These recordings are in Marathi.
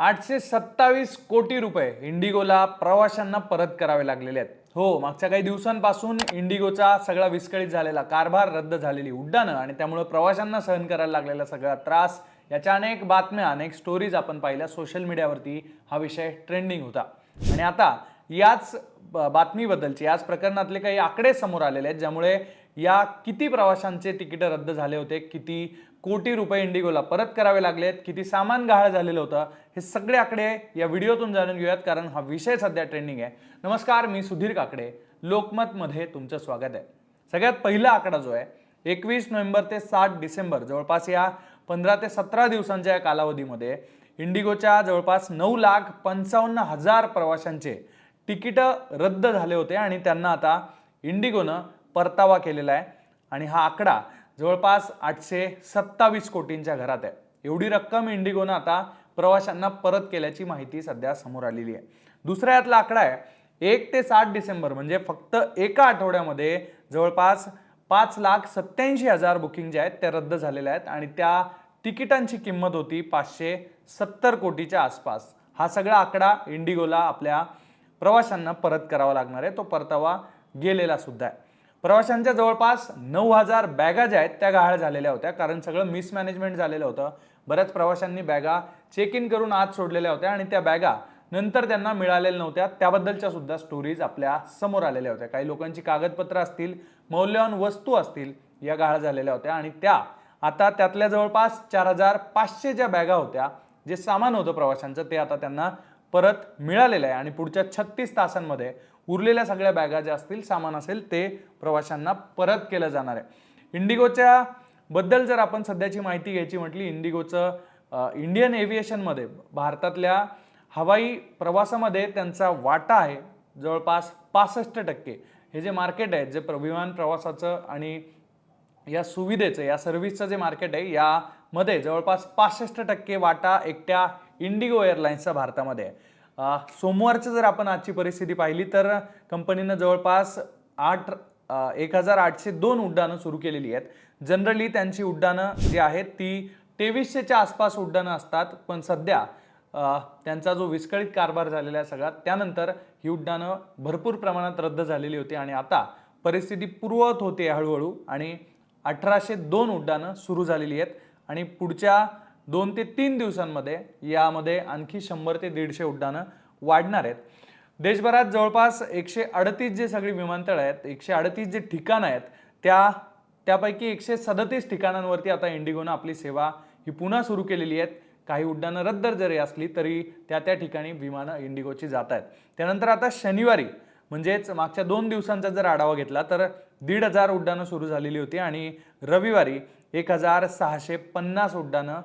827 कोटी रुपये इंडिगोला प्रवाशांना परत करावे लागलेले आहेत। हो, मागच्या काही दिवसांपासून इंडिगोचा सगळा विस्कळीत झालेला कारभार, रद्द झालेली उड्डाणं आणि त्यामुळे प्रवाशांना सहन करायला लागलेला सगळा त्रास, याच्या अनेक बातम्या, अनेक स्टोरीज आपण पाहिल्या सोशल मीडियावरती। हा विषय ट्रेंडिंग होता आणि आता याच बातमीबद्दलचे, याच प्रकरणातले काही आकडे समोर आलेले आहेत, ज्यामुळे या किती प्रवाशांचे तिकीट रद्द झाले होते, किती कोटी रुपये इंडिगोला परत करावे लागलेत, किती सामान गहाळ झालेलं होतं, हे सगळे आकडे या व्हिडिओतून जाणून घेऊयात, कारण हा विषय सध्या ट्रेंडिंग आहे। नमस्कार, मी सुधीर काकडे, लोकमतमध्ये तुमचं स्वागत आहे। सगळ्यात पहिला आकडा जो आहे 21 नोव्हेंबर ते 7 डिसेंबर, जवळपास या 15 ते 17 दिवसांच्या कालावधीमध्ये इंडिगोच्या जवळपास 9,55,000 प्रवाशांचे तिकीट रद्द झाले होते आणि त्यांना आता इंडिगोनं परतावा केलेला आहे आणि हा आकडा जवळपास 827 कोटींच्या घरात आहे। एवढी रक्कम इंडिगोनं आता प्रवाशांना परत केल्याची माहिती सध्या समोर आलेली आहे। दुसरा यातला आकडा आहे 1 ते 7 डिसेंबर, म्हणजे फक्त एका आठवड्यामध्ये जवळपास 5,87,000 बुकिंग जे आहेत ते रद्द झालेल्या आहेत आणि त्या तिकिटांची किंमत होती 570 कोटीच्या आसपास। हा सगळा आकडा इंडिगोला आपल्या प्रवाशांना परत करावा लागणार आहे, तो परतावा गेलेला सुद्धा आहे। प्रवाशांच्या जवळपास 9,000 बॅगा ज्या आहेत त्या गहाळ झालेल्या होत्या, कारण सगळं मिसमॅनेजमेंट झालेलं होतं। बऱ्याच प्रवाशांनी बॅगा चेक इन करून आत सोडलेल्या होत्या आणि त्या बॅगा नंतर त्यांना मिळालेल्या नव्हत्या, त्याबद्दलच्या सुद्धा स्टोरीज आपल्या समोर आलेल्या होत्या। काही लोकांची कागदपत्र असतील, मौल्यवान वस्तू असतील, या गहाळ झालेल्या होत्या आणि त्या आता त्यातल्या जवळपास 4,500 ज्या बॅगा होत्या, जे सामान होतं प्रवाशांचं, ते आता त्यांना परत मिळालेलं आहे आणि पुढच्या 36 तासांमध्ये उरलेल्या सगळ्या बॅगा ज्या असतील, सामान असेल, ते प्रवाशांना परत केलं जाणार आहे। इंडिगोच्या बद्दल जर आपण सध्याची माहिती घ्यायची म्हटली, इंडिगोचं इंडियन एव्हिएशनमध्ये भारतातल्या हवाई प्रवासामध्ये त्यांचा वाटा आहे जवळपास 65%। हे जे मार्केट आहे, जे विमान प्रवासाचं आणि या सुविधेचं, या सर्व्हिसचं जे मार्केट आहे, यामध्ये जवळपास 65% वाटा एकट्या इंडिगो एअरलाइन्सचा भारतामध्ये आहे। सोमवारचं जर आपण आजची परिस्थिती पाहिली तर कंपनीनं जवळपास 1,802 उड्डाणं सुरू केलेली आहेत। जनरली त्यांची उड्डाणं जी आहेत ती 2300च्या आसपास उड्डाणं असतात, पण सध्या त्यांचा जो विस्कळीत कारभार झालेला आहे सगळा, त्यानंतर ही उड्डाणं भरपूर प्रमाणात रद्द झालेली होती आणि आता परिस्थिती पूर्ववत होते हळूहळू आणि 1,802 उड्डाणं सुरू झालेली आहेत आणि पुढच्या 2 ते 3 दिवसांमध्ये यामध्ये आणखी 100 ते 150 उड्डाणं वाढणार आहेत। देशभरात जवळपास 138 जे सगळी विमानतळ आहेत, 138 जे ठिकाणं आहेत, त्यापैकी 137 ठिकाणांवरती आता इंडिगोनं आपली सेवा ही पुन्हा सुरू केलेली आहेत। काही उड्डाणं रद्द जरी असली तरी त्या ठिकाणी विमानं इंडिगोची जात आहेत। त्यानंतर आता शनिवारी, म्हणजेच मागच्या 2 दिवसांचा जर आढावा घेतला तर 1,500 उड्डाणं सुरू झालेली होती आणि रविवारी 1,650 उड्डाणं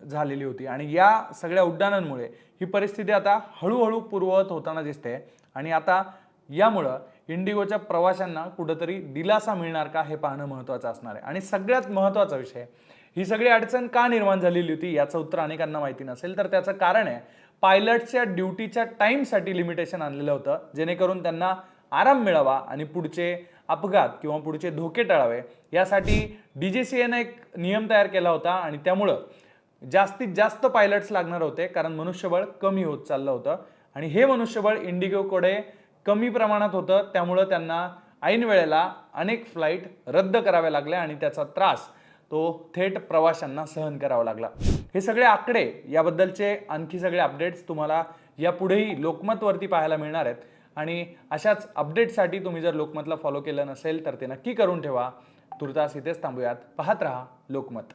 झालेली होती आणि या सगळ्या उड्डाणांमुळे ही परिस्थिती आता हळूहळू पूर्ववत होताना दिसते आणि आता यामुळं इंडिगोच्या प्रवाशांना कुठेतरी दिलासा मिळणार का, हे पाहणं महत्त्वाचं असणार आहे। आणि सगळ्यात महत्त्वाचा विषय, ही सगळी अडचण का निर्माण झालेली होती याचं उत्तर अनेकांना माहिती नसेल, तर त्याचं कारण आहे पायलटच्या ड्युटीच्या टाईमसाठी लिमिटेशन आणलेलं होतं, जेणेकरून त्यांना आराम मिळावा आणि पुढचे अपघात किंवा पुढचे धोके टळावे, यासाठी DGCAने एक नियम तयार केला होता आणि त्यामुळं जास्तीत जास्त पायलट्स लागणार होते, कारण मनुष्यबळ कमी होत चाललं होतं आणि हे मनुष्यबळ इंडिगोकडे कमी प्रमाणात होतं, त्यामुळं त्यांना ऐन वेळेला अनेक फ्लाईट रद्द कराव्या लागल्या आणि त्याचा त्रास तो थेट प्रवाशांना सहन करावा लागला। हे सगळे आकडे, याबद्दलचे आणखी सगळे अपडेट्स तुम्हाला यापुढेही लोकमतवरती पाहायला मिळणार आहेत आणि अशाच अपडेट्ससाठी तुम्ही जर लोकमतला फॉलो केलं नसेल तर ते नक्की करून ठेवा। तुर्तास इथेच थांबूयात, पाहत रहा लोकमत।